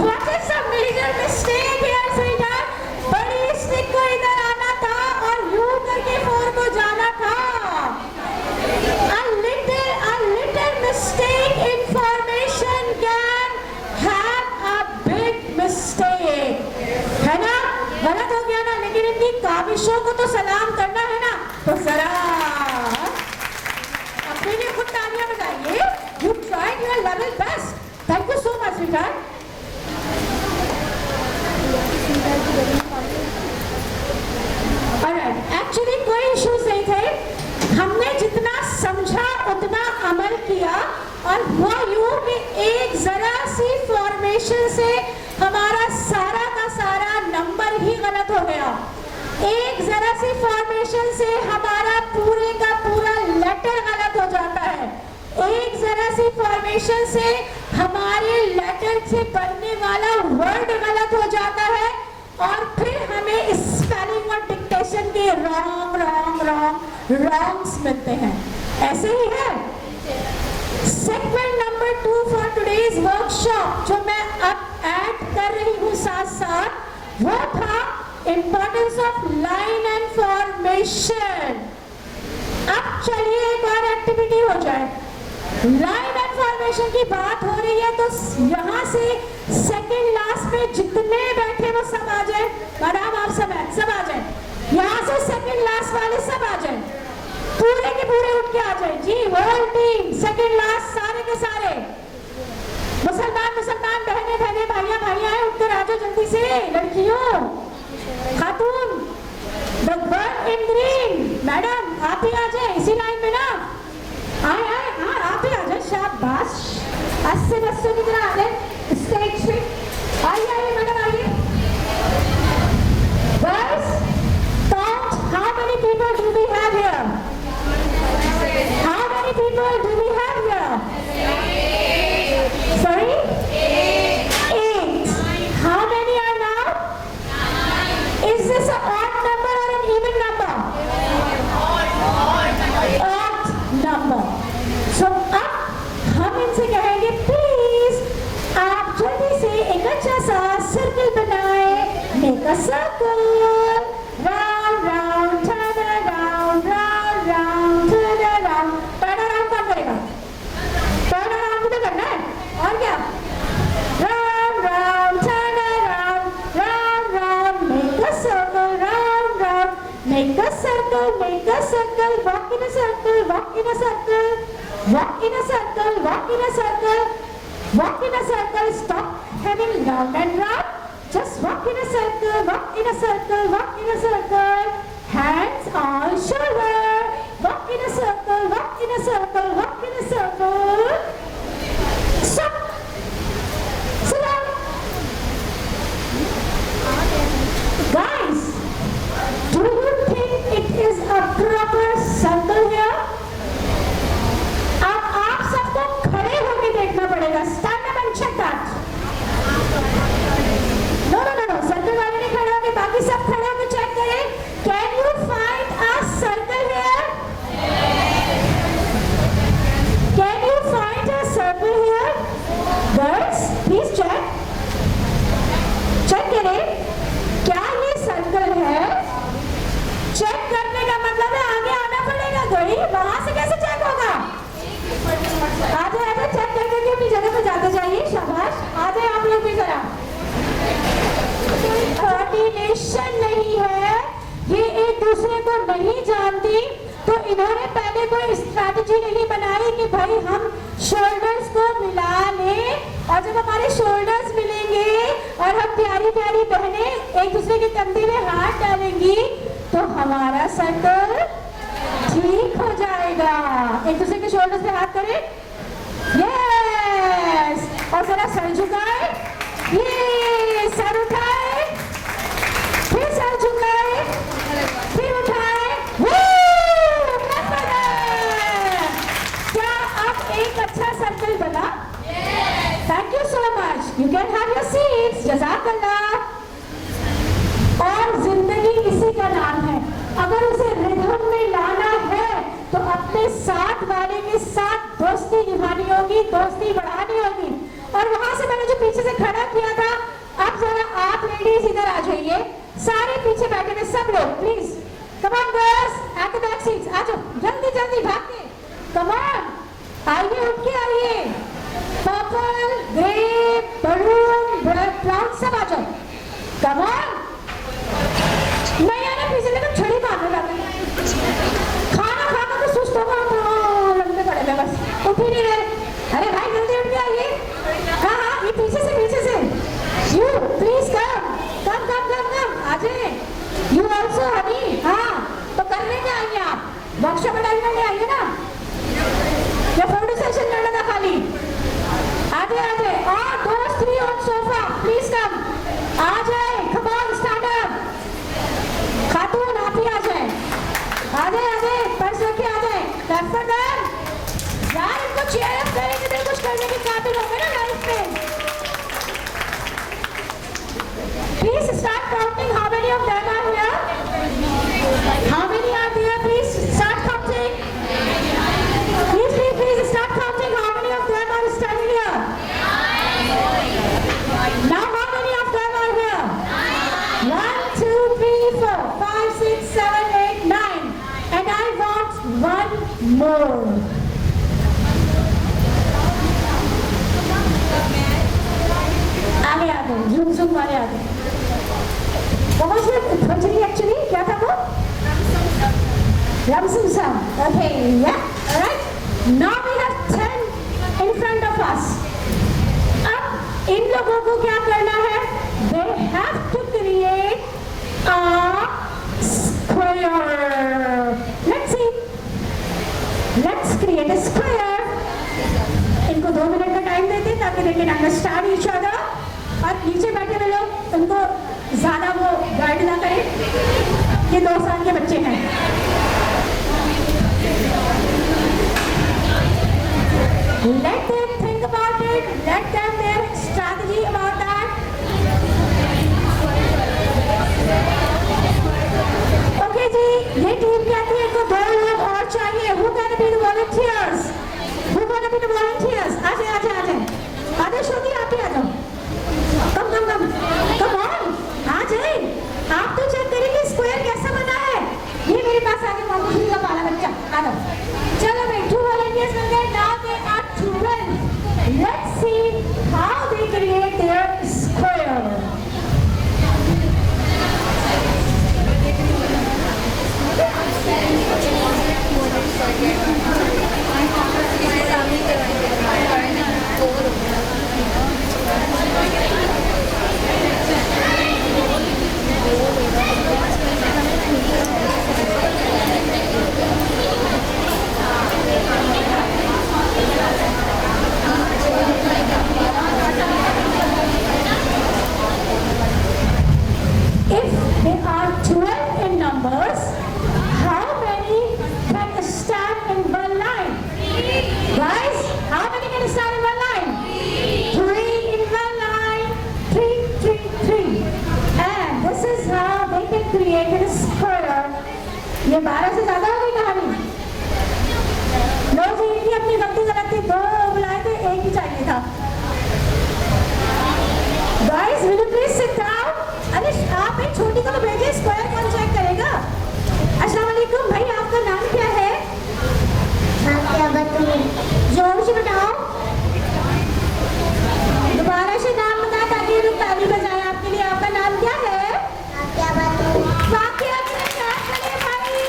What is the major mistake here, sweetheart? बड़ी स्टिक को इधर आना था और यूं करके 4 को जाना था. A little mistake in formation can have a big mistake. है ना? गलत हो गया ना, लेकिन इनकी काबिशों को तो सलाम करना है ना. तो जरा अपने लिए खुद तालियां बजाइए. You tried your level best. Thank you so much, sweetheart. Alright, actually कोई इश्यूज नहीं थे. हमने जितना समझा उतना अमल किया और वो यूं कि एक जरा सी फॉर्मेशन से हमारा सारा का सारा नंबर ही गलत हो गया. एक जरा सी फॉर्मेशन से हमारा पूरे का पूरा लेटर गलत हो जाता है. एक जरा सी फॉर्मेशन से हमारे लेटर से बनने वाला वर्ड गलत हो जाता है और फिर हमें स्पेलिंग और डिक्टेशन के रॉन्ग्स मिलते हैं. ऐसे ही है. Segment number 2 for today's workshop जो मैं अब ऐड कर रही हूँ साथ साथ वो था importance of line and formation. अब चलिए एक और एक्टिविटी हो जाए. लाइन एंड फॉर्मेशन की बात हो रही है तो यहाँ से सेकंड लास्ट में जितने बैठे वो सब आ जाए. मैडम आप सब आ जाए. यहाँ से सेकंड लास्ट वाले सब आ जाए. पूरे के पूरे उठ के आ जाए जी. होल टीम सेकंड लास्ट सारे के सारे. मुसलमान बहने भाइयां उठकर आ जाओ जल्दी से. लड़कियों खातून the girl in green madam आप ही आ जाए इसी लाइन में ना. आए हाँ आप ही आ जाए. शाबाश. 80 बच्चों की तरह आ जाए स्टेज पे. आइए मैडम आइए. Guys, count how many people do we have here? How many people do we have here? Sorry? 8. How many are now? Is this an odd number or an even number? Odd number. So अब हम इनसे कहेंगे please आप जल्दी से एक अच्छा सा सर्कल बनाए. Make a circle. Round, round, turn around, round, round, turn around. Turn around कौन करेगा? Turn around भी तो करना है. और क्या? Round, round, turn around, round, round, make a circle, round, round. make a circle, walk in a circle, walk in a circle, walk in a circle, walk in a circle, walk in a circle, stop having round and round, just walk in a circle, walk in a circle, walk in a circle, hands on shoulder, walk in a circle, walk in a circle, walk in a circle, stop, sit down. Guys, do you think it is a proper circle here? अब आप सबको खड़े होके देखना पड़ेगा. Stand up and check that. No. Circle वाले नहीं खड़े होंगे, बाकी सब खड़े होके check करें. Can you find a circle here? Can you find a circle here? Girls, please check. Check करें. क्या ये सर्कल है? चेक करने का मतलब है आगे आना पड़ेगा. घड़ी वहां से कैसे चेक होगा? आधे चेक करके अपनी जगह पे जाते जाइए. शाबाश, आधे आप लोग भी जरा. कोऑर्डिनेशन नहीं है, ये एक दूसरे को नहीं जानती, तो इन्होंने पहले कोई स्ट्रैटेजी नहीं बनाई कि भाई हम शोल्डर्स को मिला लें, और जब हमारे शोल्डर्स मिलेंगे और हम प्यारी प्यारी बहनें एक दूसरे के कंधे में हाथ डालेंगी तो हमारा सर्कल ठीक हो जाएगा. एक दूसरे के शोल्डर्स पे हाथ करें. यस, और जरा सर झुकाए. ये सर उठाए, फिर सर झुकाए, फिर उठाए. क्या अब एक अच्छा सर्कल बना? Thank you so much. You can have your seats. जज़ाकल्लाह. और जिंदगी इसी का नाम है. अगर उसे रिदम में लाना है तो अपने साथ वाले के साथ दोस्ती निभानी होगी, दोस्ती बढ़ानी होगी. और वहां से मैंने जो पीछे से खड़ा किया था, अब जरा आप लेडीज इधर आ जाइए. सारे पीछे बैठे थे सब लोग. Please come on girls, at the back seats. आ जाओ जल्दी जल्दी भाग के. कम ऑन, आइए, उठ के आइए. पर्पल, ग्रे, बलून, ब्राउन सब आ जाओ. Come on. नहीं आना पीछे से तो छड़ी मारने लगे. खाना खाकर तो सुस्त होगा, लंबे पड़े थे बस, उठ ही नहीं रहे. अरे भाई जल्दी उठ के आइए. हाँ, ये पीछे से. You please come. आ जाए. You also honey. हाँ, तो करने क्या आइए आप? वर्कशॉप अटेंड करने आइए ना, या फोटो सेशन करना था खाली? आधे और 2-3 ऑन सोफा, प्लीज कम. आ जाए. Come on, stand up. खातून आप ही आ जाए. आधे पर्स रखे आ जाए. यार इनको चेयर अप करेंगे तो कुछ करने के काबिल होंगे ना लाइफ में. Please start counting how many of them are here. How many are there? Please start counting. Please start counting how many of them are standing here. Now how many of them are here? 1, 2, 3, 4, 5, 6, 7, 8, 9. And I want one more. आगे झुम वाले आगे. Actually क्या था वो? Ramsum. Okay, yeah, alright. Now we have 10 in front of us. अब इन लोगों को क्या करना है? They have to create a square. Let's see. Let's create a square. इनको 2 मिनट का टाइम देते ताकि they can understand each other. और नीचे बैठे हुए लोग उनको ज्यादा वो गाइड ना करें. ये 2 साल के बच्चे हैं. Let them think about it. Let them their strategy about that. Okay जी, ये टीम कहती है इनको 2 लोग और चाहिए. Who gonna be the volunteers? Who gonna be the volunteers? आ जाए. आदेश होगी, आप ही आ जाओ. कम ऑन, आ जाए. आप तो चेक करेंगे स्क्वायर कैसा बना है. ये मेरे पास आके कॉम्पिटिशन का पाला बच्चा आ जाओ. चलो भाई, 2 volunteers मिल गए. Now they are 12. Let's see how they create their square. ये 12 से ज्यादा हो गई कहानी। लो जी, इनकी अपनी गलती गलत थी, 2 बुलाए थे, 1 ही चाहिए था। Guys will you please sit down. अरे आप एक छोटी को भेजिए, स्क्वायर कौन चेक करेगा। अस्सलाम वालेकुम भाई, आपका नाम क्या है? क्या बताऊं? जोर से बताओ, दोबारा से नाम बताएं ताकि ये लोग ताली बजाएं आपके लिए। आपका नाम क्या है? क्या बताऊं? फाकिया अपने साथ खड़े भाई।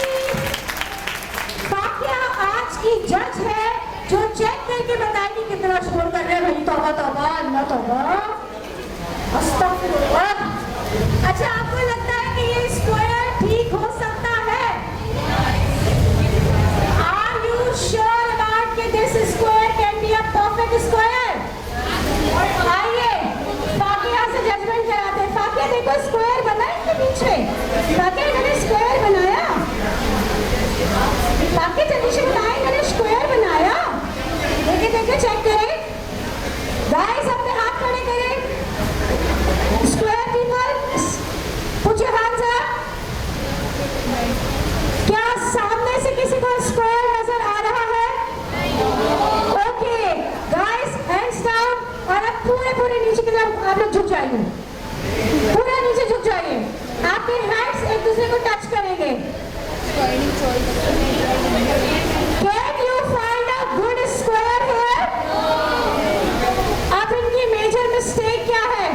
फाकिया आज की जज है जो चेक करके बताएगी कितना स्कोर कर रहे हैं भाई। तौबा तौबा, अल्लाह तौबा, अस्तगफिरुल्लाह। अच्छा, आपको लगता है कि ये स्क्वायर ठीक हो सकता है? आर यू श्योर अबाउट कि this square can be a perfect square? आइए फाकिया से जजमेंट कराते हैं। फाकिया देखो, स्क्वायर बना है इनके पीछे। फाकिया इन्होंने स्क्वायर बनाया। फाकिया जल्दी से बताएं, इन्होंने स्क्वायर बनाया। देखे देखे चेक करें गाइस, अपने हाथ खड़े करें। Square people put your hands up. क्या सामने से किसी को स्क्वायर नजर आ रहा है? Okay guys, hands down. और अब पूरे नीचे की तरफ आप लोग झुक जाइए, पूरा नीचे झुक जाइए। आपके हैंड्स एक दूसरे को टच करेंगे। Can you find a good square here? अब इनकी मेजर मिस्टेक क्या है?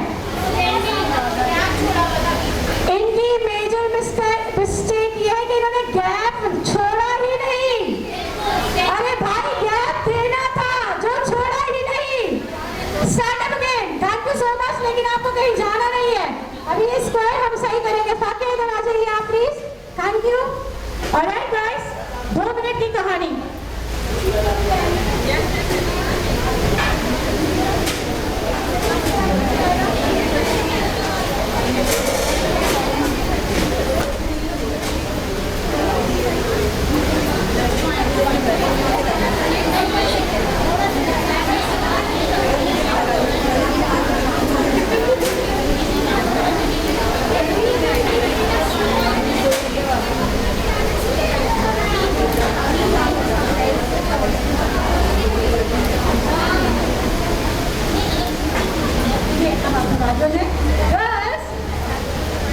इनकी मेजर मिस्टेक ये है कि इन्होंने गैप छोड़ा ही नहीं। अरे भाई, गैप देना था जो छोड़ा ही नहीं। Start up again. Thank you so much, लेकिन आपको कहीं जाना नहीं है। अभी ये स्क्वायर हम सही करेंगे। फाकिया इधर आ जाइए आप please. Thank you. Alright guys, 2 minute की कहानी।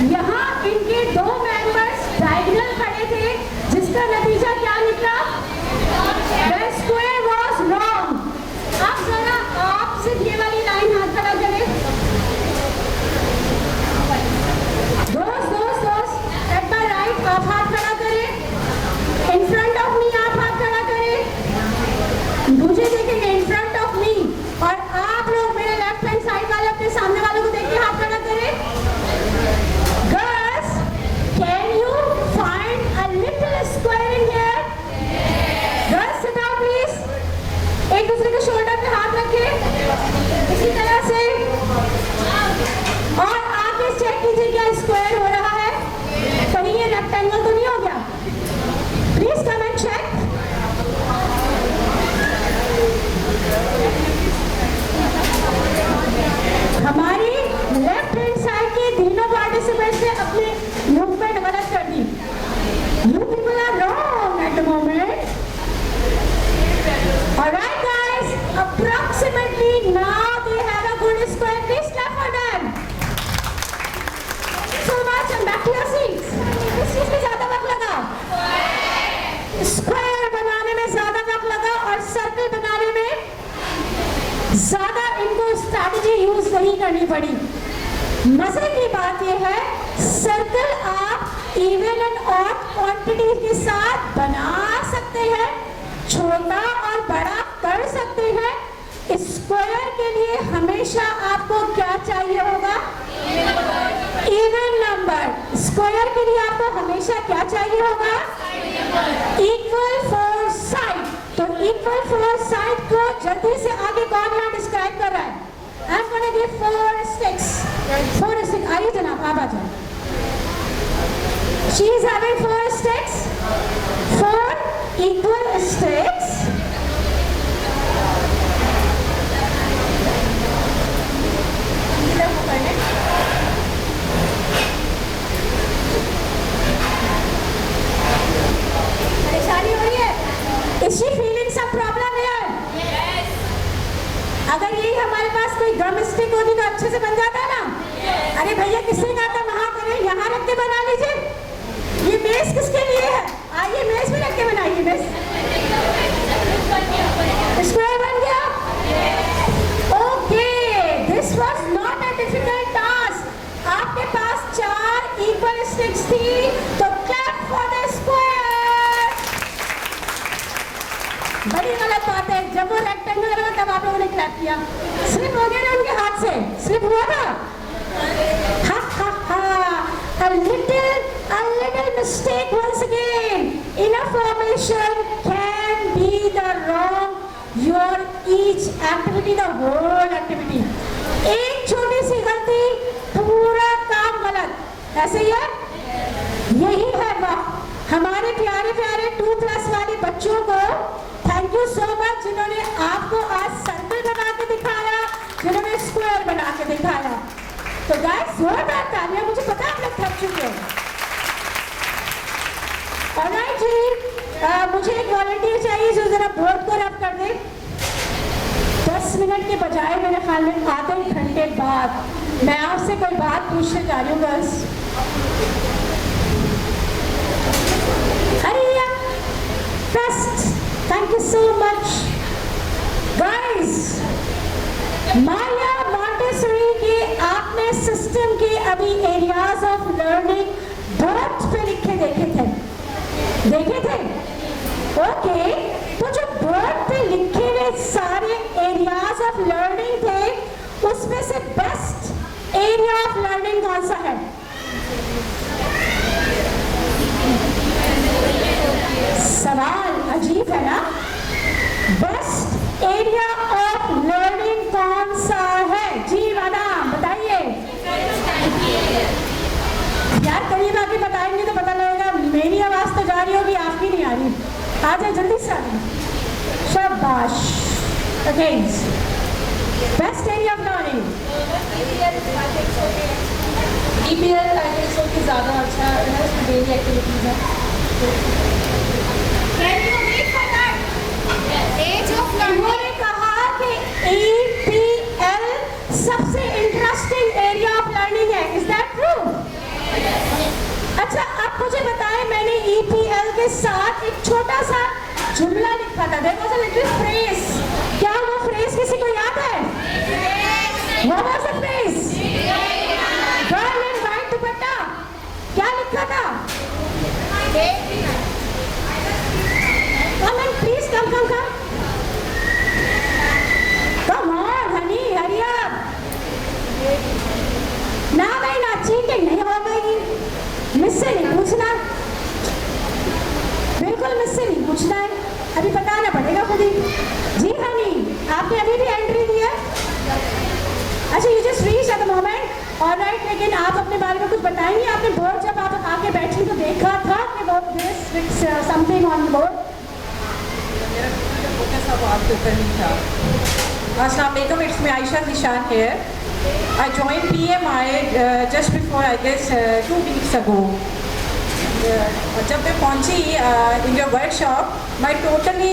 यहाँ इनके 2 मेंबर्स डायगोनल खड़े थे, जिसका नतीजा क्या निकला? The square was wrong. अब जरा आप सिर्फ ये वाली लाइन हाथ खड़ा करें। दोस्त at my right आप हाथ खड़ा करें। In front of me आप हाथ खड़ा करें। मुझे देखेंगे in front of me। और आप लोग मेरे लेफ्ट हैंड साइड वाले अपने सामने वालों को देख के हाथ खड़ा करें। Girls, can you find a little square in here? Girls, sit down please. एक दूसरे के शोल्डर पे हाथ रखें इसी तरह से, और आगे चेक कीजिए क्या स्क्वायर हो रहा है। कहीं ये रेक्टेंगल तो नहीं हो गया? Please come and check. हमारी लेफ्ट हैंड साइड के तीनों पार्टिसिपेंट्स ने अपने मूवमेंट गलत कर दी। You people are wrong at the moment. Alright guys, approximately now they have a good square. Please clap for them. Thank you so much and back to your seats. किस चीज में ज्यादा वक्त लगा? स्क्वायर बनाने में ज्यादा वक्त लगा और सर्कल बनाने में ज्यादा इनको स्ट्रैटेजी यूज नहीं करनी पड़ी। मजे की बात यह है, सर्कल आप इवन एंड ऑड क्वांटिटी के साथ बना सकते हैं, छोटा और बड़ा कर सकते हैं। स्क्वायर के लिए हमेशा आपको क्या चाहिए होगा? Even number. स्क्वायर के लिए आपको हमेशा क्या चाहिए होगा? Equal four side. तो इक्वल फोर साइड को जल्दी से आगे कौन यहाँ डिस्क्राइब कर रहा है? I'm gonna give 4 sticks. 4 sticks. आइए जनाब, आप आ जाओ। She is having 4 sticks. 4 equal sticks. थी, तो क्लैप फॉर द स्क्वायर। बड़ी गलत बात है, जब वो रेक्टेंगुलर हुआ तब आप लोगों ने क्लैप किया। स्लिप हो गया ना उनके हाथ से, स्लिप हुआ था। हा हा हा, a little mistake once again in a formation can be the wrong your each activity, the whole activity। एक छोटी सी गलती, पूरा काम गलत। ऐसे ही है, यही है वक्त हमारे प्यारे प्यारे 2+ वाले बच्चों को। थैंक यू सो मच जिन्होंने आपको आज सर्कल बना के दिखाया, जिन्होंने स्क्वायर बना के दिखाया। तो गाइस जोरदार तालियां, मुझे पता है आप लोग थक चुके हो। ऑलराइट जी, मुझे एक वॉलंटियर चाहिए जो जरा बोर्ड को रब कर दे। 10 मिनट के बजाय मेरे ख्याल में आधे घंटे बाद मैं आपसे कोई बात पूछने जा रही हूँ बस। हरिया best, thank you so much guys. Maya Montessori के आपने सिस्टम के अभी एरियाज ऑफ लर्निंग बोर्ड पे लिखे देखे थे ओके। तो जो बोर्ड पे लिखे हुए सारे एरियाज ऑफ लर्निंग थे, उसमें से बेस्ट एरिया ऑफ लर्निंग कौन सा है? सवाल अजीब है ना। बेस्ट एरिया ऑफ लर्निंग कौन सा है? जी मैडम बताइए। यार करीब आके बताएंगे तो पता लगेगा मेरी आवाज तो जा रही होगी, आपकी नहीं आ रही। आ जाए जल्दी से, शाबाश। Against best area of learning EPL I think so कि ज़्यादा अच्छा है, उसमें डेली एक्टिविटीज़ है। उन्होंने कहा कि EPL सबसे इंटरेस्टिंग एरिया ऑफ लर्निंग है। Is that true? अच्छा आप मुझे बताएं, मैंने EPL के साथ एक छोटा सा जुमला लिखा था, देखो सा लिटिल फ्रेज। क्या वो फ्रेज किसी को याद है? What was the phrase? Girl in white दुपट्टा, क्या लिखा था? Come on, please come. Come on, honey, hurry up. ना भाई ना, चीटिंग नहीं हो गई। मुझसे नहीं पूछना, बिल्कुल मुझसे नहीं पूछना है, अभी बताना पड़ेगा खुद ही। जी हनी, आपने अभी भी एंट्री दी है? अच्छा, you just reach at the moment, alright. लेकिन आप अपने बारे में कुछ बताएंगे? आपने बोर्ड जब आप आके बैठी तो देखा था कि वो दिस समथिंग ऑन बोर्ड? आपके ऊपर नहीं था। अस्सलाम वालेकुम, इट्स मी आयशा निशान here. I joined PMI just before I guess 2 weeks ago. जब मैं पहुंची in your workshop, my totally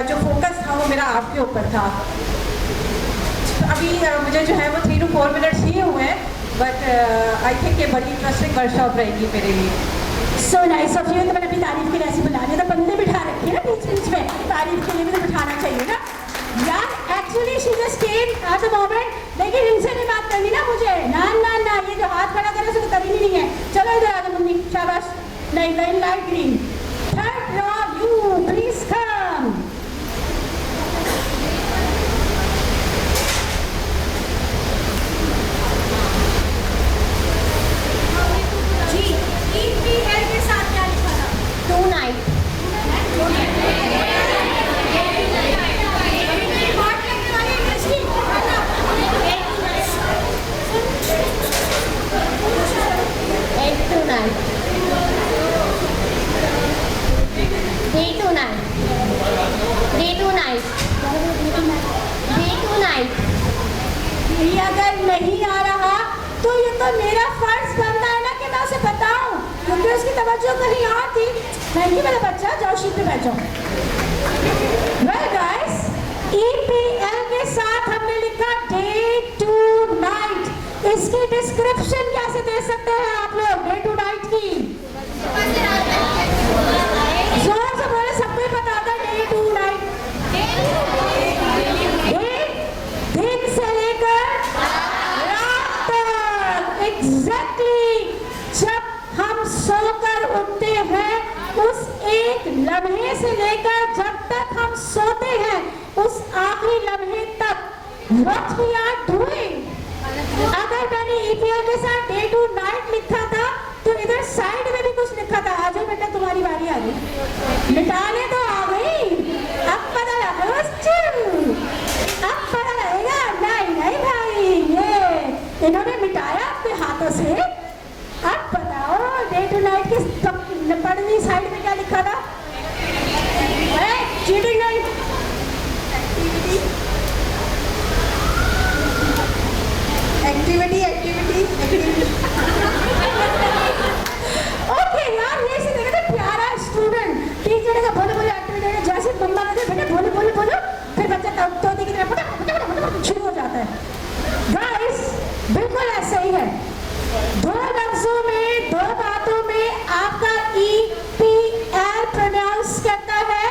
जो फोकस था वो मेरा आपके ऊपर था। अभी मुझे जो है वो 3 to 4 मिनट्स ही हुए हैं, बट आई थिंक ये बड़ी इंटरेस्टिंग वर्कशॉप रहेगी मेरे लिए। So nice of you। तो मैंने अपनी तारीफ के लिए ऐसे बुला लिया था, बंदे बिठा रखे ना बीच में, तारीफ के लिए भी तो बिठाना चाहिए ना यार। Actually she just came at the moment, लेकिन इनसे भी बात करनी ना मुझे। ना ये जो हाथ खड़ा करे उसे तो करी नहीं है। चलो इधर आ जाओ मम्मी, शाबाश। नहीं light green, third row, you please come. जी, EPL के साथ क्या लिखा था? 2 night। ये अगर नहीं आ रहा तो ये तो मेरा फर्ज बनता है ना कि मैं उसे बताऊं, क्योंकि उसकी तवज्जो कहीं और थी। थैंक यू मेरा बच्चा, जाओ शीट पे बैठो। वेल गाइस, EPL के साथ हमने लिखा डे टू नाइट। इसकी डिस्क्रिप्शन कैसे दे सकते हैं आप लोग डे टू नाइट की? जोर से बोले, सबको ही पता था डे टू नाइट। दिन से लेकर रात तक, एग्जैक्टली जब हम सो सोकर उठते हैं उस एक लम्हे से लेकर जब तक हम सोते हैं उस आखिरी लम्हे तक what we are doing। अगर मैंने ईपीएल के साथ डे टू नाइट लिखा था तो इधर साइड में भी कुछ लिखा था। आ जाओ बेटा, तुम्हारी बारी आ गई, मिटाने तो आ गई, अब पता लगा, अब पता लगेगा। नहीं नहीं भाई, ये इन्होंने मिटाया अपने हाथों से। अब बताओ डे टू नाइट की पढ़नी साइड में क्या लिखा था? चीटिंग नहीं। एक्टिविटी ओके यार, ये से देखा था प्यारा स्टूडेंट, टीचर का बोले बोले एक्टिविटी, जैसे मम्मा कहते बेटे बोले बोले बोलो, फिर बच्चा तोते की तरह शुरू हो जाता है। गाइस बिल्कुल ऐसा ही है। दो लफ्जों में, दो बातों में आपका EPL प्रोनाउंस करता है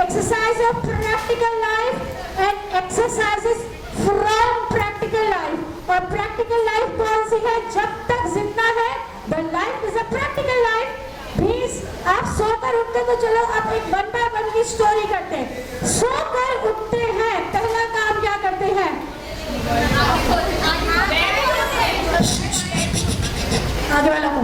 exercise of practical life and exercises from practical life. और प्रैक्टिकल लाइफ कौन सी है? जब तक जिंदा है the life is a practical life. Please आप सोकर उठते तो चलो अब एक 1 बाय 1 की स्टोरी करते हैं। सोकर उठते हैं, पहला काम क्या करते हैं? आगे वाला हो।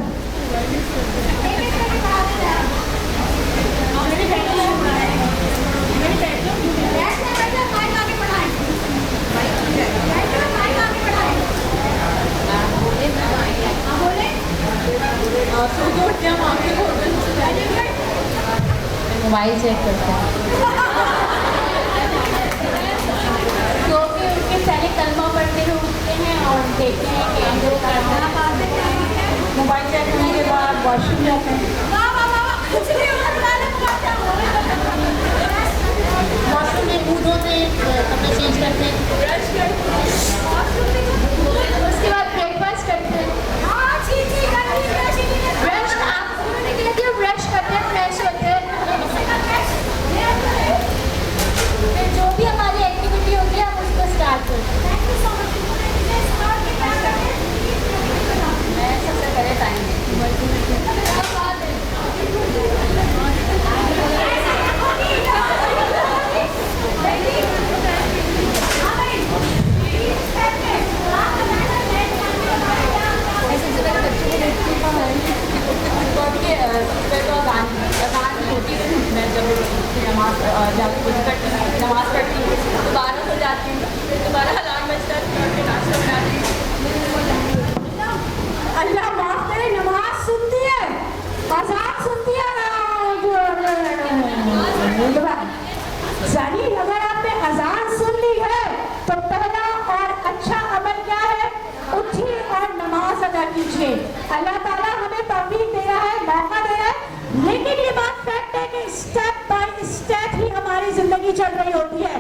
मोबाइल चेक करते हैं, सो के उठ के पहले कलमा पढ़ते हुए उठते हैं और देखते हैं कि हम लोग करना, मोबाइल चेक करने के बाद वॉशरूम जाते हैं। वॉशरूम में मुंह धोते हैं, कपड़े चेंज करते हैं, उसके बाद ब्रेकफास्ट करते हैं, ब्रश आप करने के लिए ब्रश करते हैं, फ्रेश होते हैं, फिर जो भी हमारी एक्टिविटी होती है हम उसको स्टार्ट करते हैं। मैं सबसे पहले टाइम नमाज पढ़ती हूँ, दोबारा हो जाती हूँ, फिर दोबारा अलार्म बजता है, फिर नाश्ता बनाती हूँ। अल्लाह माफ करे, नमाज सुनती है, अज़ान सुनती है। यानी अगर आपने अज़ान सुन ली है तो पहला और अच्छा अमल क्या है? उठिए और नमाज अदा कीजिए। अल्लाह ताला हमें तौफीक दे रहा है, मौका दे रहा है, लेकिन ये बात फैक्ट है कि स्टेप बाय स्टेप ही हमारी जिंदगी चल रही होती है।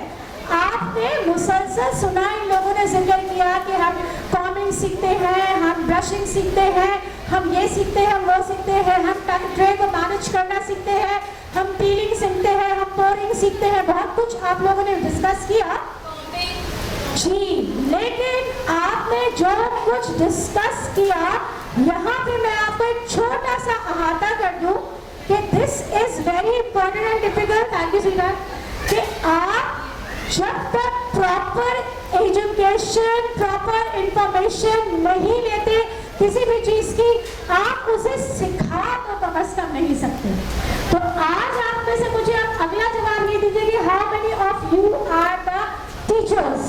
आपने मुसलसल सुना, इन लोगों ने जिक्र किया कि हम कॉमिंग सीखते हैं, हम ब्रशिंग सीखते हैं, हम ये सीखते हैं, हम वो सीखते हैं, हम टंग ट्रे को मैनेज करना सीखते हैं, हम पीलिंग सीखते हैं, हम पोरिंग सीखते हैं, बहुत कुछ आप लोगों ने डिस्कस किया जी। लेकिन आपने जो कुछ डिस्कस किया, यहाँ पे मैं आपको एक छोटा सा अहाता कर दूं कि this is very important and difficult. Thank you सीधा कि आप जब तक प्रॉपर एजुकेशन, प्रॉपर इंफॉर्मेशन नहीं लेते किसी भी चीज की, आप उसे सिखा तो कम अज कम नहीं सकते। तो आज आप में से मुझे अब अगला जवाब ये दीजिए कि how many of you are the teachers?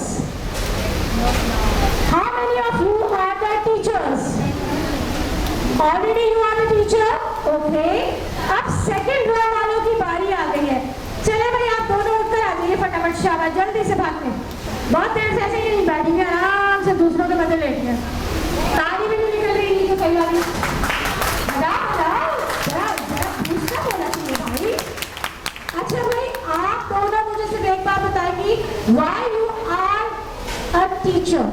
How many of you are the teachers? Already you are the teacher, okay. अब सेकंड रो वालों की बारी आ गई है। चले भाई, आप दोनों उत्तर आ जाइए फटाफट, शाबाश, जल्दी से भागते। बहुत देर से ऐसे ही नहीं बैठेंगे, आराम से दूसरों के बदले लेंगे। ताली भी नहीं निकल रही तो कई वाली दूसरा बोला चाहिए भाई। अच्छा भाई, आप दोनों मुझे सिर्फ एक बात बताएंगी, why you are a teacher?